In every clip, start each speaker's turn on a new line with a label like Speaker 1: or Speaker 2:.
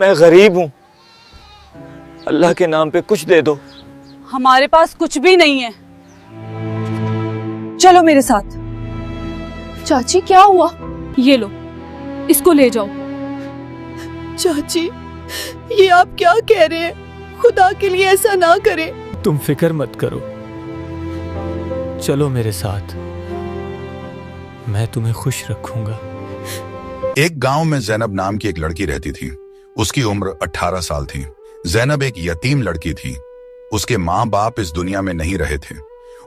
Speaker 1: मैं गरीब हूँ, अल्लाह के नाम पे कुछ दे दो।
Speaker 2: हमारे पास कुछ भी नहीं है, चलो मेरे साथ।
Speaker 3: चाची क्या हुआ?
Speaker 2: ये लो, इसको ले जाओ।
Speaker 3: चाची ये आप क्या कह रहे हैं? खुदा के लिए ऐसा ना करें।
Speaker 1: तुम फिक्र मत करो, चलो मेरे साथ, मैं तुम्हें खुश रखूंगा।
Speaker 4: एक गांव में जैनब नाम की एक लड़की रहती थी। उसकी उम्र 18 साल थी। जैनब एक यतीम लड़की थी। उसके माँ बाप इस दुनिया में नहीं रहे थे।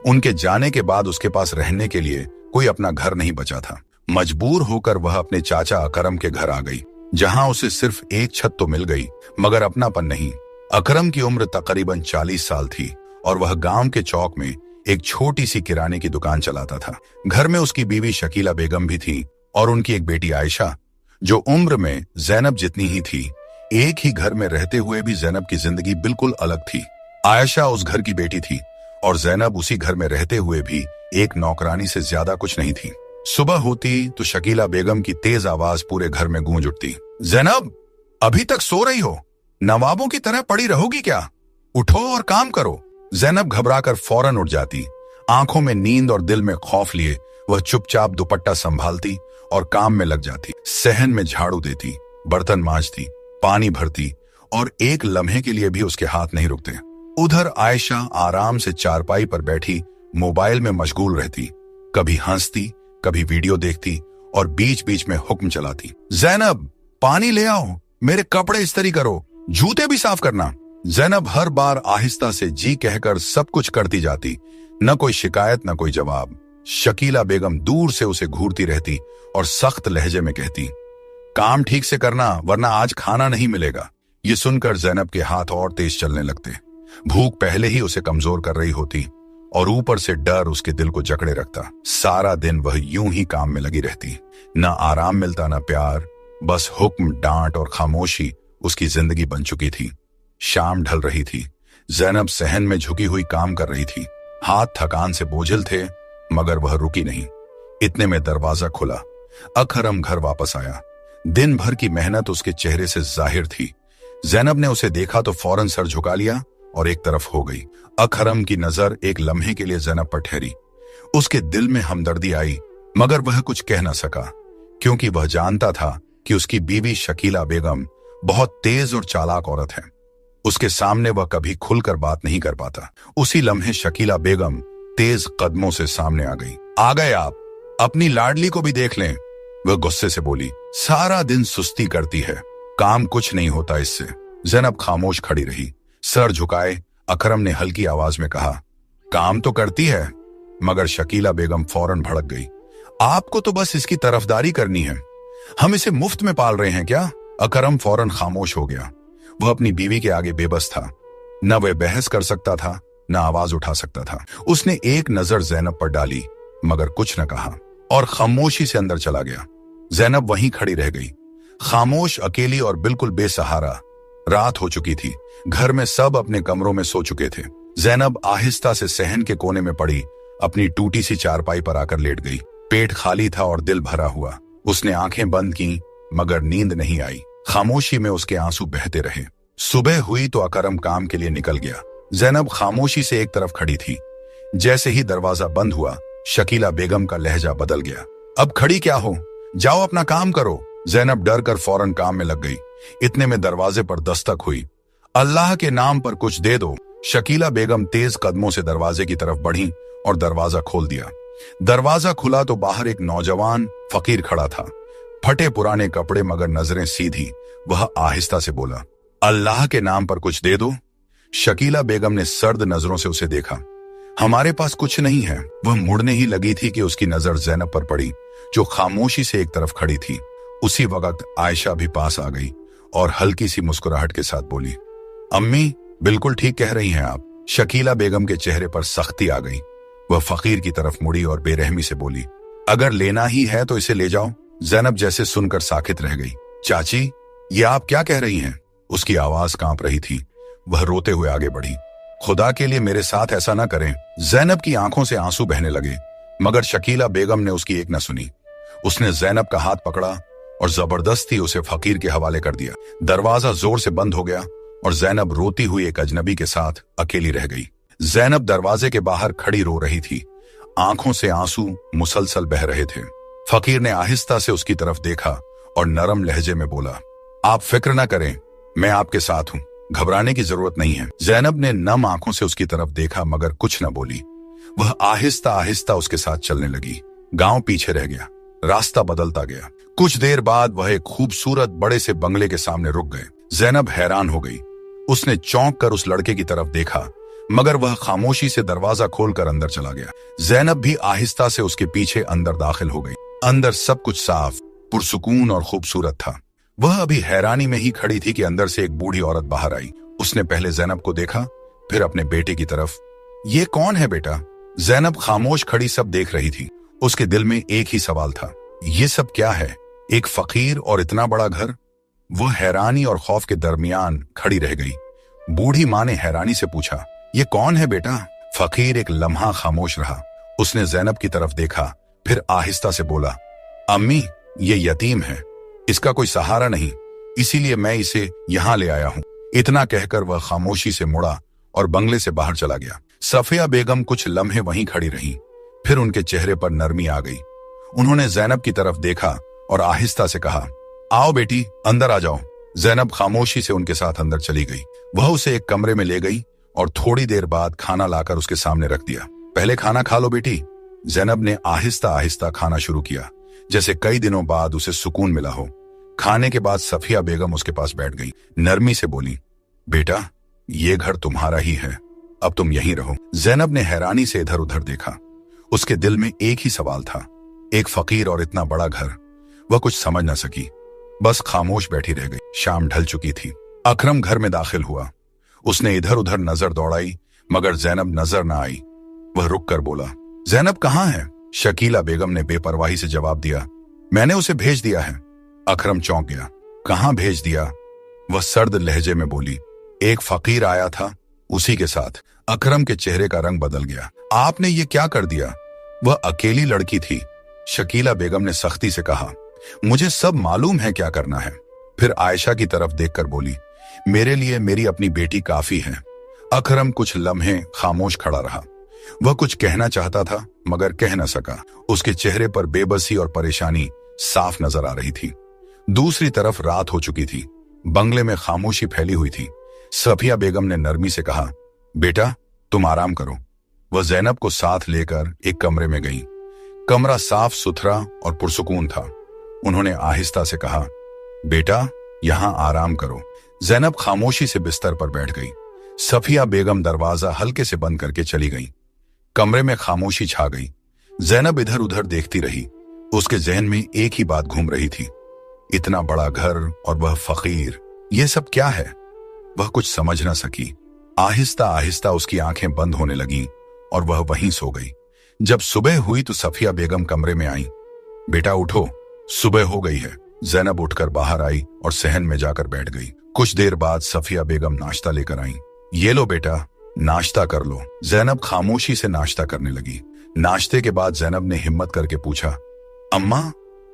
Speaker 4: उनके जाने के बाद उसके पास रहने के लिए कोई अपना घर नहीं बचा था। मजबूर होकर वह अपने चाचा अकरम के घर आ गई, जहां उसे सिर्फ एक छत तो मिल गई मगर अपनापन नहीं। अकरम की उम्र तकरीबन 40 साल थी और वह गांव के चौक में एक छोटी सी किराने की दुकान चलाता था। घर में उसकी बीवी शकीला बेगम भी थी और उनकी एक बेटी आयशा, जो उम्र में जैनब जितनी ही थी। एक ही घर में रहते हुए भी जैनब की जिंदगी बिल्कुल अलग थी। आयशा उस घर की बेटी थी और जैनब उसी घर में रहते हुए भी एक नौकरानी से ज्यादा कुछ नहीं थी। सुबह होती तो शकीला बेगम की तेज आवाज पूरे घर में गूंज उठती। जैनब, अभी तक सो रही हो? नवाबों की तरह पड़ी रहोगी क्या? उठो और काम करो। जैनब घबराकर फौरन उठ जाती। आंखों में नींद और दिल में खौफ लिए वह चुपचाप दुपट्टा संभालती और काम में लग जाती। सहन में झाड़ू देती, बर्तन मांजती, पानी भरती और एक लम्हे के लिए भी उसके हाथ नहीं रुकते। उधर आयशा आराम से चारपाई पर बैठी मोबाइल में मशगूल रहती, कभी हंसती, कभी वीडियो देखती और बीच बीच में हुक्म चलाती। जैनब, पानी ले आओ, मेरे कपड़े इस्त्री करो, जूते भी साफ करना। जैनब हर बार आहिस्ता से जी कहकर सब कुछ करती जाती। न कोई शिकायत, न कोई जवाब। शकीला बेगम दूर से उसे घूरती रहती और सख्त लहजे में कहती, काम ठीक से करना वरना आज खाना नहीं मिलेगा। ये सुनकर जैनब के हाथ और तेज चलने लगते। भूख पहले ही उसे कमजोर कर रही होती और ऊपर से डर उसके दिल को जकड़े रखता। सारा दिन वह यूं ही काम में लगी रहती। न आराम मिलता, न प्यार, बस हुक्म, डांट और खामोशी उसकी जिंदगी बन चुकी थी। शाम ढल रही थी। जैनब सहन में झुकी हुई काम कर रही थी। हाथ थकान से बोझिल थे मगर वह रुकी नहीं। इतने में दरवाजा खुला। अकरम घर वापस आया। दिन भर की मेहनत उसके चेहरे से जाहिर थी। जैनब ने उसे देखा तो फौरन सर झुका लिया और एक तरफ हो गई। अकरम की नजर एक लम्हे के लिए जैनब पर ठहरी। उसके दिल में हमदर्दी आई मगर वह कुछ कह न सका, क्योंकि वह जानता था कि उसकी बीवी शकीला बेगम बहुत तेज और चालाक औरत है। उसके सामने वह कभी खुलकर बात नहीं कर पाता। उसी लम्हे शकीला बेगम तेज कदमों से सामने आ गई। आ गए आप, अपनी लाडली को भी देख लें, वह गुस्से से बोली। सारा दिन सुस्ती करती है, काम कुछ नहीं होता इससे। जैनब खामोश खड़ी रही, सर झुकाए। अकरम ने हल्की आवाज में कहा, काम तो करती है। मगर शकीला बेगम फौरन भड़क गई। आपको तो बस इसकी तरफदारी करनी है, हम इसे मुफ्त में पाल रहे हैं क्या? अकरम फौरन खामोश हो गया। वह अपनी बीवी के आगे बेबस था। न वह बहस कर सकता था, न आवाज उठा सकता था। उसने एक नजर जैनब पर डाली मगर कुछ न कहा और खामोशी से अंदर चला गया। जैनब वहीं खड़ी रह गई, खामोश, अकेली और बिल्कुल बेसहारा। रात हो चुकी थी। घर में सब अपने कमरों में सो चुके थे। जैनब आहिस्ता से सहन के कोने में पड़ी अपनी टूटी सी चारपाई पर आकर लेट गई। पेट खाली था और दिल भरा हुआ। उसने आंखें बंद की मगर नींद नहीं आई। खामोशी में उसके आंसू बहते रहे। सुबह हुई तो अकरम काम के लिए निकल गया। जैनब खामोशी से एक तरफ खड़ी थी। जैसे ही दरवाजा बंद हुआ, शकीला बेगम का लहजा बदल गया। अब खड़ी क्या हो, जाओ अपना काम करो। जैनब डर कर फौरन काम में लग गई। इतने में दरवाजे पर दस्तक हुई। अल्लाह के नाम पर कुछ दे दो। शकीला बेगम तेज कदमों से दरवाजे की तरफ बढ़ी और दरवाजा खोल दिया। दरवाजा खुला तो बाहर एक नौजवान फकीर खड़ा था, फटे पुराने कपड़े मगर नजरें सीधी। वह आहिस्ता से बोला, अल्लाह के नाम पर कुछ दे दो। शकीला बेगम ने सर्द नजरों से उसे देखा। हमारे पास कुछ नहीं है। वह मुड़ने ही लगी थी कि उसकी नजर जैनब पर पड़ी, जो खामोशी से एक तरफ खड़ी थी। उसी वक्त आयशा भी पास आ गई और हल्की सी मुस्कुराहट के साथ बोली, अम्मी बिल्कुल ठीक कह रही हैं आप। शकीला बेगम के चेहरे पर सख्ती आ गई। वह फकीर की तरफ मुड़ी और बेरहमी से बोली, अगर लेना ही है तो इसे ले जाओ। जैनब जैसे सुनकर साकित रह गई। चाची, ये आप क्या कह रही हैं? उसकी आवाज कांप रही थी। वह रोते हुए आगे बढ़ी, खुदा के लिए मेरे साथ ऐसा ना करें। जैनब की आंखों से आंसू बहने लगे मगर शकीला बेगम ने उसकी एक न सुनी। उसने जैनब का हाथ पकड़ा और जबरदस्ती उसे फकीर के हवाले कर दिया। दरवाजा जोर से बंद हो गया और जैनब रोती हुई एक अजनबी के साथ अकेली रह गई। जैनब दरवाजे के बाहर खड़ी रो रही थी, आंखों से आंसू मुसलसल बह रहे थे। फकीर ने आहिस्ता से उसकी तरफ देखा और नरम लहजे में बोला, आप फिक्र ना करें, मैं आपके साथ हूं, घबराने की जरूरत नहीं है। जैनब ने नम आंखों से उसकी तरफ देखा मगर कुछ न बोली। वह आहिस्ता आहिस्ता उसके साथ चलने लगी। गांव पीछे रह गया, रास्ता बदलता गया। कुछ देर बाद वह एक खूबसूरत बड़े से बंगले के सामने रुक गए। जैनब हैरान हो गई। उसने चौंक कर उस लड़के की तरफ देखा मगर वह खामोशी से दरवाजा खोलकर अंदर चला गया। जैनब भी आहिस्ता से उसके पीछे अंदर दाखिल हो गई। अंदर सब कुछ साफ, पुरसुकून और खूबसूरत था। वह अभी हैरानी में ही खड़ी थी कि अंदर से एक बूढ़ी औरत बाहर आई। उसने पहले जैनब को देखा, फिर अपने बेटे की तरफ। ये कौन है बेटा? जैनब खामोश खड़ी सब देख रही थी। उसके दिल में एक ही सवाल था, ये सब क्या है? एक फकीर और इतना बड़ा घर? वह हैरानी और खौफ के दरमियान खड़ी रह गई। बूढ़ी माँ ने हैरानी से पूछा, ये कौन है बेटा? फकीर एक लम्हा खामोश रहा। उसने जैनब की तरफ देखा, फिर आहिस्ता से बोला, अम्मी, ये यतीम है, इसका कोई सहारा नहीं, इसीलिए मैं इसे यहाँ ले आया हूँ। इतना कहकर वह खामोशी से मुड़ा और बंगले से बाहर चला गया। सफिया बेगम कुछ लम्हे वहीं खड़ी रहीं, फिर उनके चेहरे पर नरमी आ गई। उन्होंने जैनब की तरफ देखा और आहिस्ता से कहा, आओ बेटी, अंदर आ जाओ। जैनब खामोशी से उनके साथ अंदर चली गई। वह उसे एक कमरे में ले गई और थोड़ी देर बाद खाना लाकर उसके सामने रख दिया। पहले खाना खा लो बेटी। जैनब ने आहिस्ता आहिस्ता खाना शुरू किया, जैसे कई दिनों बाद उसे सुकून मिला हो। खाने के बाद सफिया बेगम उसके पास बैठ गई। नरमी से बोली, बेटा, ये घर तुम्हारा ही है, अब तुम यहीं रहो। जैनब ने हैरानी से इधर उधर देखा। उसके दिल में एक ही सवाल था, एक फकीर और इतना बड़ा घर। वह कुछ समझ न सकी, बस खामोश बैठी रह गई। शाम ढल चुकी थी। अकरम घर में दाखिल हुआ। उसने इधर उधर नजर दौड़ाई मगर जैनब नजर न आई। वह रुक कर बोला, जैनब कहाँ है? शकीला बेगम ने बेपरवाही से जवाब दिया, मैंने उसे भेज दिया है। अकरम चौंक गया। कहाँ भेज दिया? वह सर्द लहजे में बोली, एक फकीर आया था, उसी के साथ। अकरम के चेहरे का रंग बदल गया। आपने ये क्या कर दिया? वह अकेली लड़की थी। शकीला बेगम ने सख्ती से कहा, मुझे सब मालूम है क्या करना है। फिर आयशा की तरफ देखकर बोली, मेरे लिए मेरी अपनी बेटी काफी है। अकरम कुछ लम्हे खामोश खड़ा रहा। वह कुछ कहना चाहता था मगर कह न सका। उसके चेहरे पर बेबसी और परेशानी साफ नजर आ रही थी। दूसरी तरफ रात हो चुकी थी। बंगले में खामोशी फैली हुई थी। सफिया बेगम ने नरमी से कहा, बेटा, तुम आराम करो। वह जैनब को साथ लेकर एक कमरे में गई। कमरा साफ सुथरा और पुरसुकून था। उन्होंने आहिस्ता से कहा, बेटा, यहां आराम करो। जैनब खामोशी से बिस्तर पर बैठ गई। सफिया बेगम दरवाजा हल्के से बंद करके चली गई। कमरे में खामोशी छा गई। जैनब इधर उधर देखती रही। उसके जहन में एक ही बात घूम रही थी, इतना बड़ा घर और वह फकीर, यह सब क्या है? वह कुछ समझ न सकी। आहिस्ता आहिस्ता उसकी आंखें बंद होने लगीं और वह वहीं सो गई। जब सुबह हुई तो सफिया बेगम कमरे में आई। बेटा उठो, सुबह हो गई है। जैनब उठकर बाहर आई और सहन में जाकर बैठ गई। कुछ देर बाद सफिया बेगम नाश्ता लेकर आई। ये लो बेटा, नाश्ता कर लो। जैनब खामोशी से नाश्ता करने लगी। नाश्ते के बाद जैनब ने हिम्मत करके पूछा, अम्मा,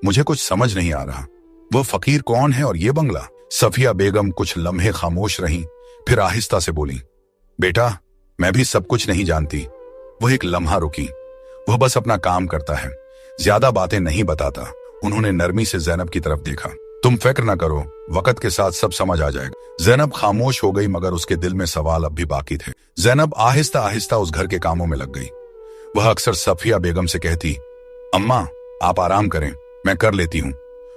Speaker 4: मुझे कुछ समझ नहीं आ रहा, वो फकीर कौन है और ये बंगला? सफिया बेगम कुछ लम्हे खामोश रहीं, फिर आहिस्ता से बोली, बेटा, मैं भी सब कुछ नहीं जानती। वह एक लम्हा रुकी। वह बस अपना काम करता है, ज्यादा बातें नहीं बताता। उन्होंने नरमी से जैनब की तरफ देखा। तुम फिक्र न करो, वक्त के साथ सब समझ आ जाएगा। जैनब खामोश हो गई मगर उसके दिल में सवाल अब भी बाकी थे। जैनब आहिस्ता आहिस्ता उस घर के कामों में लग गई। वह अक्सर सफिया बेगम से कहती, अम्मा, आप आराम करें, मैं कर लेती हूँ,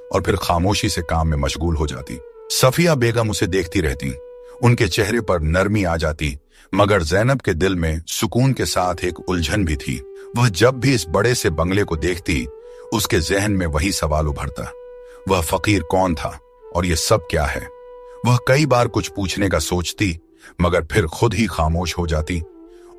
Speaker 4: और फिर खामोशी से काम में मशगूल हो जाती। सफिया बेगम उसे देखती रहती। उनके चेहरे पर नरमी आ जाती मगर जैनब के दिल में सुकून के साथ एक उलझन भी थी। वह जब भी इस बड़े से बंगले को देखती, उसके जहन में वही सवाल उभरता, वह फकीर कौन था और ये सब क्या है? वह कई बार कुछ पूछने का सोचती मगर फिर खुद ही खामोश हो जाती,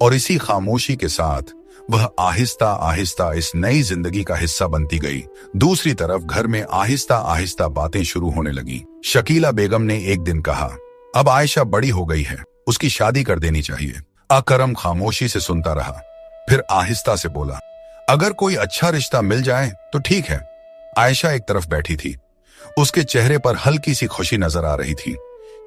Speaker 4: और इसी खामोशी के साथ वह आहिस्ता आहिस्ता इस नई जिंदगी का हिस्सा बनती गई। दूसरी तरफ घर में आहिस्ता आहिस्ता बातें शुरू होने लगी। शकीला बेगम ने एक दिन कहा, अब आयशा बड़ी हो गई है, उसकी शादी कर देनी चाहिए। अकरम खामोशी से सुनता रहा, फिर आहिस्ता से बोला, अगर कोई अच्छा रिश्ता मिल जाए तो ठीक है। आयशा एक तरफ बैठी थी। उसके चेहरे पर हल्की सी खुशी नजर आ रही थी।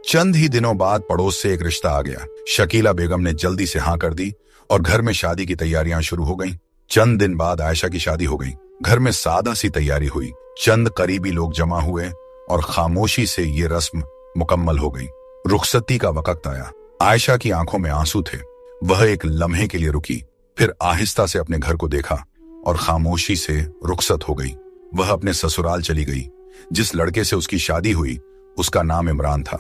Speaker 4: चंद ही दिनों बाद पड़ोस से एक रिश्ता आ गया। शकीला बेगम ने जल्दी से हाँ कर दी और घर में शादी की तैयारियां शुरू हो गईं। चंद दिन बाद आयशा की शादी हो गई। घर में सादा सी तैयारी हुई। चंद करीबी लोग जमा हुए और खामोशी से ये रस्म मुकम्मल हो गई। रुखसती का वक्त आया। आयशा की आंखों में आंसू थे। वह एक लम्हे के लिए रुकी, फिर आहिस्ता से अपने घर को देखा और खामोशी से रुखसत हो गई। वह अपने ससुराल चली गई। जिस लड़के से उसकी शादी हुई उसका नाम इमरान था।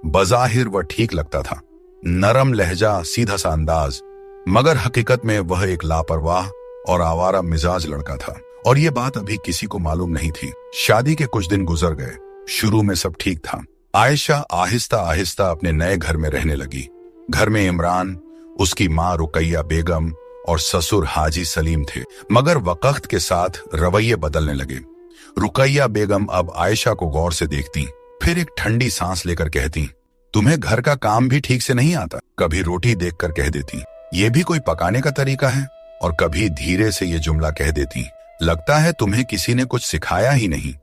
Speaker 4: बज़ाहिर वह ठीक लगता था, नरम लहजा, सीधा सा अंदाज, मगर हकीकत में वह एक लापरवाह और आवारा मिजाज लड़का था और ये बात अभी किसी को मालूम नहीं थी। शादी के कुछ दिन गुजर गए। शुरू में सब ठीक था। आयशा आहिस्ता आहिस्ता अपने नए घर में रहने लगी। घर में इमरान, उसकी माँ रुकैया बेगम और ससुर हाजी सलीम थे, मगर वक्त के साथ रवैये बदलने लगे। रुकैया बेगम अब आयशा को गौर से देखती, फिर एक ठंडी सांस लेकर कहती, तुम्हें घर का काम भी ठीक से नहीं आता। कभी रोटी देखकर कह देती, ये भी कोई पकाने का तरीका है, और कभी धीरे से ये जुमला कह देती, लगता है तुम्हें किसी ने कुछ सिखाया ही नहीं।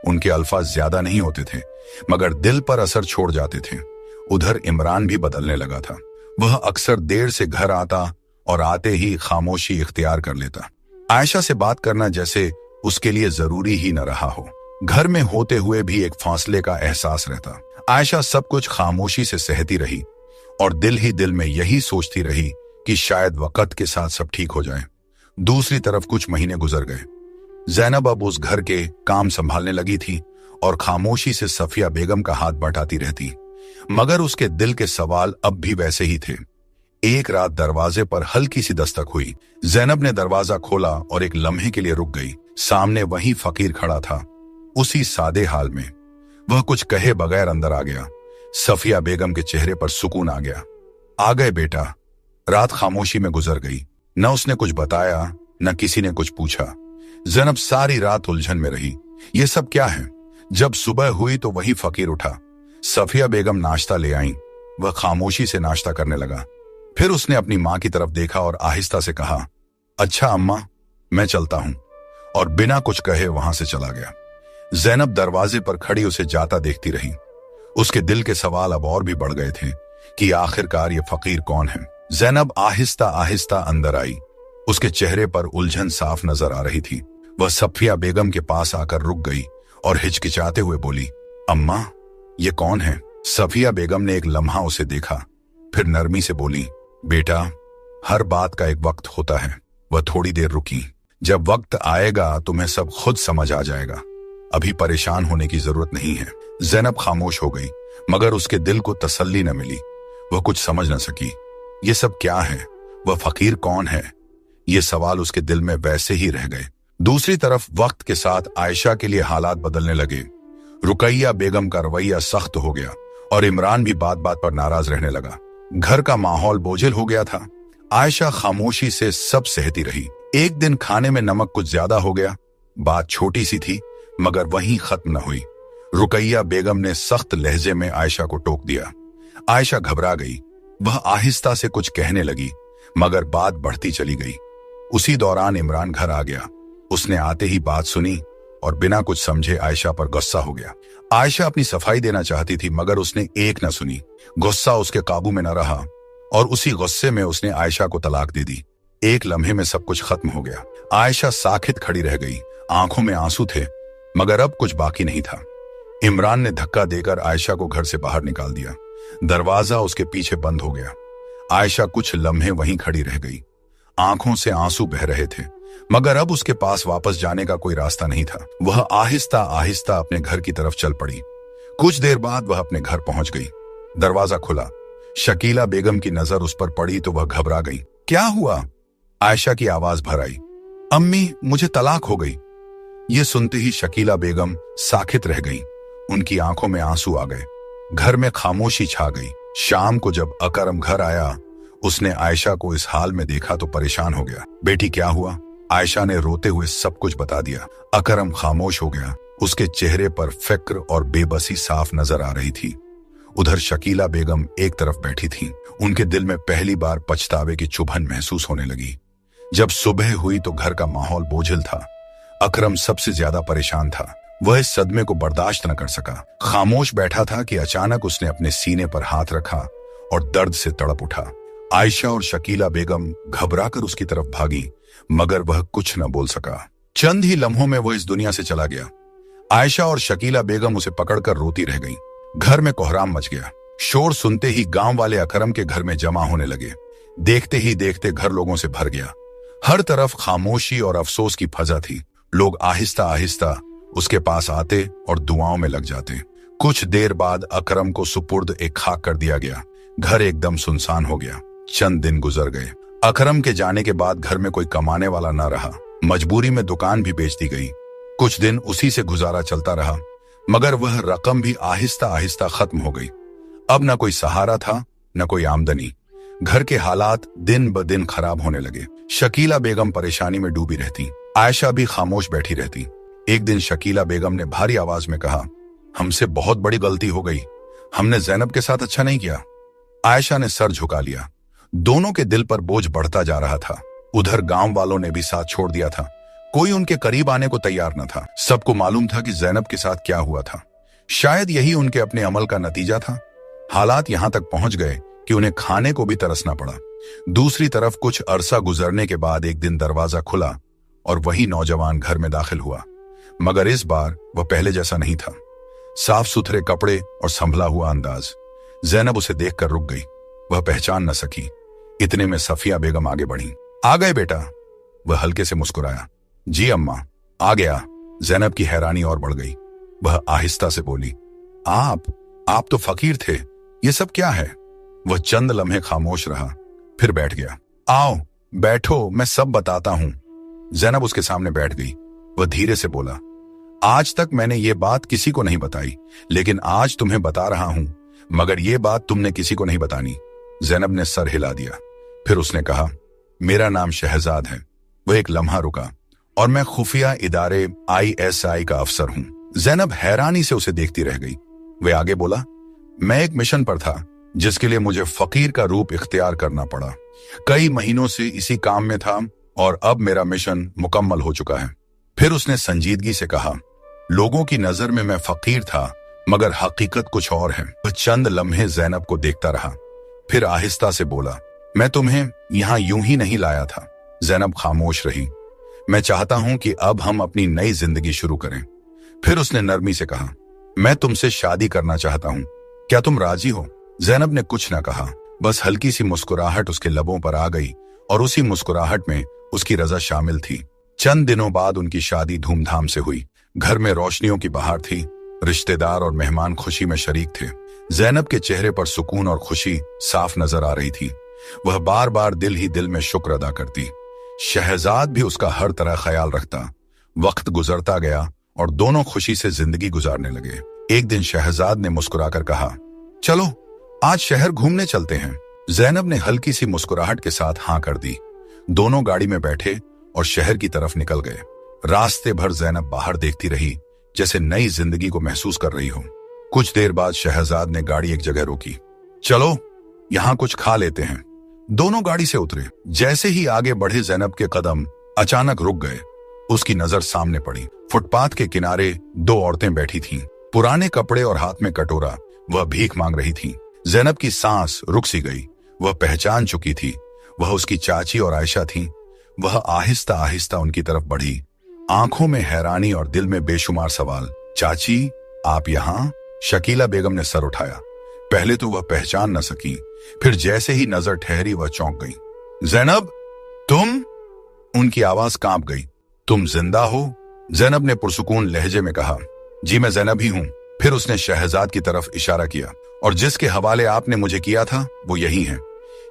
Speaker 4: उनके अल्फाज ज्यादा नहीं होते थे, मगर दिल पर असर छोड़ जाते थे। उधर इमरान भी बदलने लगा था। वह अक्सर देर से घर आता और आते ही खामोशी इख्तियार कर लेता। आयशा से बात करना जैसे उसके लिए जरूरी ही न रहा हो। घर में होते हुए भी एक फासले का एहसास रहता। आयशा सब कुछ खामोशी से सहती रही और दिल ही दिल में यही सोचती रही कि शायद वक्त के साथ सब ठीक हो जाए। दूसरी तरफ कुछ महीने गुजर गए। जैनब अब उस घर के काम संभालने लगी थी और खामोशी से सफिया बेगम का हाथ बटाती रहती, मगर उसके दिल के सवाल अब भी वैसे ही थे। एक रात दरवाजे पर हल्की सी दस्तक हुई। जैनब ने दरवाजा खोला और एक लम्हे के लिए रुक गई। सामने वही फकीर खड़ा था, उसी सादे हाल में। वह कुछ कहे बगैर अंदर आ गया। सफिया बेगम के चेहरे पर सुकून आ गया। आ गए बेटा। रात खामोशी में गुजर गई। न उसने कुछ बताया, न किसी ने कुछ पूछा। जैनब सारी रात उलझन में रही। ये सब क्या है? जब सुबह हुई तो वही फकीर उठा। सफिया बेगम नाश्ता ले आईं। वह खामोशी से नाश्ता करने लगा। फिर उसने अपनी मां की तरफ देखा और आहिस्ता से कहा, अच्छा अम्मा, मैं चलता हूं, और बिना कुछ कहे वहां से चला गया। जैनब दरवाजे पर खड़ी उसे जाता देखती रही। उसके दिल के सवाल अब और भी बढ़ गए थे कि आखिरकार ये फकीर कौन है। जैनब आहिस्ता आहिस्ता अंदर आई। उसके चेहरे पर उलझन साफ नजर आ रही थी। वह सफिया बेगम के पास आकर रुक गई और हिचकिचाते हुए बोली, अम्मा, ये कौन है? सफिया बेगम ने एक लम्हा उसे देखा, फिर नरमी से बोली, बेटा, हर बात का एक वक्त होता है। वह थोड़ी देर रुकी। जब वक्त आएगा तुम्हें सब खुद समझ आ जाएगा। अभी परेशान होने की जरूरत नहीं है। जैनब खामोश हो गई, मगर उसके दिल को तसल्ली न मिली। वह कुछ समझ न सकी। ये सब क्या है? वह फकीर कौन है? ये सवाल उसके दिल में वैसे ही रह गए। दूसरी तरफ वक्त के साथ आयशा के लिए हालात बदलने लगे। रुकैया बेगम का रवैया सख्त हो गया और इमरान भी बात बात पर नाराज रहने लगा। घर का माहौल बोझिल हो गया था। आयशा खामोशी से सब सहती रही। एक दिन खाने में नमक कुछ ज्यादा हो गया। बात छोटी सी थी, मगर वहीं खत्म न हुई। रुकैया बेगम ने सख्त लहजे में आयशा को टोक दिया। आयशा घबरा गई। वह आहिस्ता से कुछ कहने लगी, मगर बात बढ़ती चली गई। उसी दौरान इमरान घर आ गया। उसने आते ही बात सुनी और बिना कुछ समझे आयशा पर गुस्सा हो गया। आयशा अपनी सफाई देना चाहती थी, मगर उसने एक न सुनी। गुस्सा उसके काबू में न रहा और उसी गुस्से में उसने आयशा को तलाक दे दी। एक लम्हे में सब कुछ खत्म हो गया। आयशा साखित खड़ी रह गई। आंखों में आंसू थे, मगर अब कुछ बाकी नहीं था। इमरान ने धक्का देकर आयशा को घर से बाहर निकाल दिया। दरवाजा उसके पीछे बंद हो गया। आयशा कुछ लम्हे वहीं खड़ी रह गई। आंखों से आंसू बह रहे थे, मगर अब उसके पास वापस जाने का कोई रास्ता नहीं था। वह आहिस्ता आहिस्ता अपने घर की तरफ चल पड़ी। कुछ देर बाद वह अपने घर पहुंच गई। दरवाजा खुला। शकीला बेगम की नजर उस पर पड़ी तो वह घबरा गई। क्या हुआ? आयशा की आवाज भर आई, अम्मी, मुझे तलाक हो गई। ये सुनते ही शकीला बेगम साखित रह गई। उनकी आंखों में आंसू आ गए। घर में खामोशी छा गई। शाम को जब अकरम घर आया, उसने आयशा को इस हाल में देखा तो परेशान हो गया। बेटी, क्या हुआ? आयशा ने रोते हुए सब कुछ बता दिया। अकरम खामोश हो गया। उसके चेहरे पर फिक्र और बेबसी साफ नजर आ रही थी। उधर शकीला बेगम एक तरफ बैठी थी। उनके दिल में पहली बार पछतावे की चुभन महसूस होने लगी। जब सुबह हुई तो घर का माहौल बोझिल था। अकरम सबसे ज्यादा परेशान था। वह इस सदमे को बर्दाश्त न कर सका। खामोश बैठा था कि अचानक उसने अपने सीने पर हाथ रखा और दर्द से तड़प उठा। आयशा और शकीला बेगम घबराकर उसकी तरफ भागी, मगर वह कुछ न बोल सका। चंद ही लम्हों में वह इस दुनिया से चला गया। आयशा और शकीला बेगम उसे पकड़कर रोती रह गईं। घर में कोहराम मच गया। शोर सुनते ही गांव वाले अकरम के घर में जमा होने लगे। देखते ही देखते घर लोगों से भर गया। हर तरफ खामोशी और अफसोस की फजा थी। लोग आहिस्ता आहिस्ता उसके पास आते और दुआओं में लग जाते। कुछ देर बाद अकरम को सुपुर्द एक खाक कर दिया गया। घर एकदम सुनसान हो गया। चंद दिन गुजर गए। अकरम के जाने के बाद घर में कोई कमाने वाला न रहा। मजबूरी में दुकान भी बेच दी गई। कुछ दिन उसी से गुजारा चलता रहा, मगर वह रकम भी आहिस्ता आहिस्ता खत्म हो गई। अब न कोई सहारा था, न कोई आमदनी। घर के हालात दिन ब दिन खराब होने लगे। शकीला बेगम परेशानी में डूबी रहती। आयशा भी खामोश बैठी रहती। एक दिन शकीला बेगम ने भारी आवाज में कहा, हमसे बहुत बड़ी गलती हो गई। हमने जैनब के साथ अच्छा नहीं किया। आयशा ने सर झुका लिया। दोनों के दिल पर बोझ बढ़ता जा रहा था। उधर गांव वालों ने भी साथ छोड़ दिया था। कोई उनके करीब आने को तैयार न था। सबको मालूम था कि जैनब के साथ क्या हुआ था। शायद यही उनके अपने अमल का नतीजा था। हालात यहां तक पहुंच गए कि उन्हें खाने को भी तरसना पड़ा। दूसरी तरफ कुछ अरसा गुजरने के बाद एक दिन दरवाजा खुला और वही नौजवान घर में दाखिल हुआ, मगर इस बार वह पहले जैसा नहीं था। साफ सुथरे कपड़े और संभला हुआ अंदाज। जैनब उसे देखकर रुक गई। वह पहचान न सकी। इतने में सफिया बेगम आगे बढ़ी। आ गए बेटा? वह हल्के से मुस्कुराया। जी अम्मा, आ गया। जैनब की हैरानी और बढ़ गई। वह आहिस्ता से बोली, आप तो फकीर थे, ये सब क्या है? वह चंद लम्हे खामोश रहा, फिर बैठ गया। आओ बैठो, मैं सब बताता हूं। जैनब उसके सामने बैठ गई। वह धीरे से बोला, आज तक मैंने ये बात किसी को नहीं बताई, लेकिन आज तुम्हें बता रहा हूं, मगर ये बात तुमने किसी को नहीं बतानी। जैनब ने सर हिला दिया। फिर उसने कहा, मेरा नाम शहजाद है। वह एक लम्हा रुका, और मैं खुफिया इदारे ISI का अफसर हूं। जैनब हैरानी से उसे देखती रह गई। वह आगे बोला, मैं एक मिशन पर था जिसके लिए मुझे फकीर का रूप इख्तियार करना पड़ा। कई महीनों से इसी काम में था और अब मेरा मिशन मुकम्मल हो चुका है। फिर उसने संजीदगी से कहा, लोगों की नजर में मैं फकीर था, मगर हकीकत कुछ और है। वह चंद लम्हे जैनब को देखता रहा, फिर आहिस्ता से बोला, मैं तुम्हें यहां यूं ही नहीं लाया था। जैनब खामोश रही। मैं चाहता हूं कि अब हम अपनी नई जिंदगी शुरू करें। फिर उसने नरमी से कहा, मैं तुमसे शादी करना चाहता हूं, क्या तुम राजी हो? जैनब ने कुछ न कहा, बस हल्की सी मुस्कुराहट उसके लबों पर आ गई और उसी मुस्कुराहट में उसकी रजा शामिल थी। चंद दिनों बाद उनकी शादी धूमधाम से हुई। घर में रोशनियों की बहार थी। रिश्तेदार और मेहमान खुशी में शरीक थे। जैनब के चेहरे पर सुकून और खुशी साफ नजर आ रही थी। वह बार बार दिल ही दिल में शुक्र अदा करती। शहजाद भी उसका हर तरह ख्याल रखता। वक्त गुजरता गया और दोनों खुशी से जिंदगी गुजारने लगे। एक दिन शहजाद ने मुस्कुराकर कहा, चलो आज शहर घूमने चलते हैं। जैनब ने हल्की सी मुस्कुराहट के साथ हाँ कर दी। दोनों गाड़ी में बैठे और शहर की तरफ निकल गए। रास्ते भर जैनब बाहर देखती रही, जैसे नई जिंदगी को महसूस कर रही हो। कुछ देर बाद शहजाद ने गाड़ी एक जगह रोकी। चलो यहां कुछ खा लेते हैं। दोनों गाड़ी से उतरे। जैसे ही आगे बढ़े जैनब के कदम अचानक रुक गए। उसकी नजर सामने पड़ी। फुटपाथ के किनारे दो औरतें बैठी थीं, पुराने कपड़े और हाथ में कटोरा। वह भीख मांग रही थीं। जैनब की सांस रुक सी गई। वह पहचान चुकी थी। वह उसकी चाची और आयशा थीं। वह आहिस्ता आहिस्ता उनकी तरफ बढ़ी, आंखों में हैरानी और दिल में बेशुमार सवाल। चाची, आप यहां? शकीला बेगम ने सर उठाया। पहले तो वह पहचान न सकी, फिर जैसे ही नजर ठहरी वह चौंक गई। जैनब, तुम? उनकी आवाज कांप गई। तुम जिंदा हो? जैनब ने पुरसुकून लहजे में कहा। जी मैं जैनब ही हूं। फिर उसने शहजाद की तरफ इशारा किया, और जिसके हवाले आपने मुझे किया था वो यही है।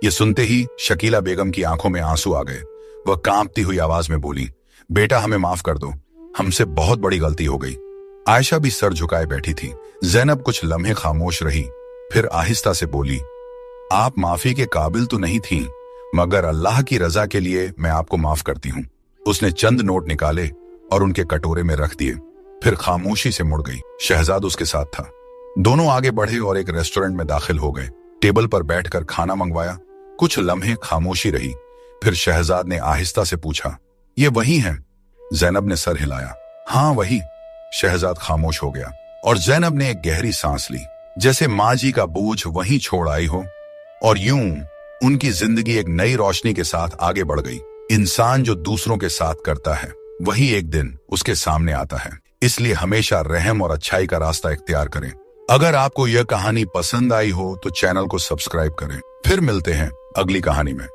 Speaker 4: ये सुनते ही शकीला बेगम की आंखों में आंसू आ गए। वह कांपती हुई आवाज में बोली, बेटा हमें माफ कर दो, हमसे बहुत बड़ी गलती हो गई। आयशा भी सर झुकाए बैठी थी। जैनब कुछ लम्हे खामोश रही, फिर आहिस्ता से बोली, आप माफी के काबिल तो नहीं थी, मगर अल्लाह की रजा के लिए मैं आपको माफ करती हूँ। उसने चंद नोट निकाले और उनके कटोरे में रख दिए, फिर खामोशी से मुड़ गई। शहजाद उसके साथ था। दोनों आगे बढ़े और एक रेस्टोरेंट में दाखिल हो गए। टेबल पर बैठकर खाना मंगवाया। कुछ लम्हे खामोशी रही, फिर शहजाद ने आहिस्ता से पूछा, ये वही है? जैनब ने सर हिलाया। हाँ वही। शहजाद खामोश हो गया और जैनब ने एक गहरी सांस ली, जैसे माँ जी का बोझ वहीं छोड़ आई हो। और यूं उनकी जिंदगी एक नई रोशनी के साथ आगे बढ़ गई। इंसान जो दूसरों के साथ करता है वही एक दिन उसके सामने आता है, इसलिए हमेशा रहम और अच्छाई का रास्ता इख्तियार करें। अगर आपको यह कहानी पसंद आई हो तो चैनल को सब्सक्राइब करें। फिर मिलते हैं अगली कहानी में।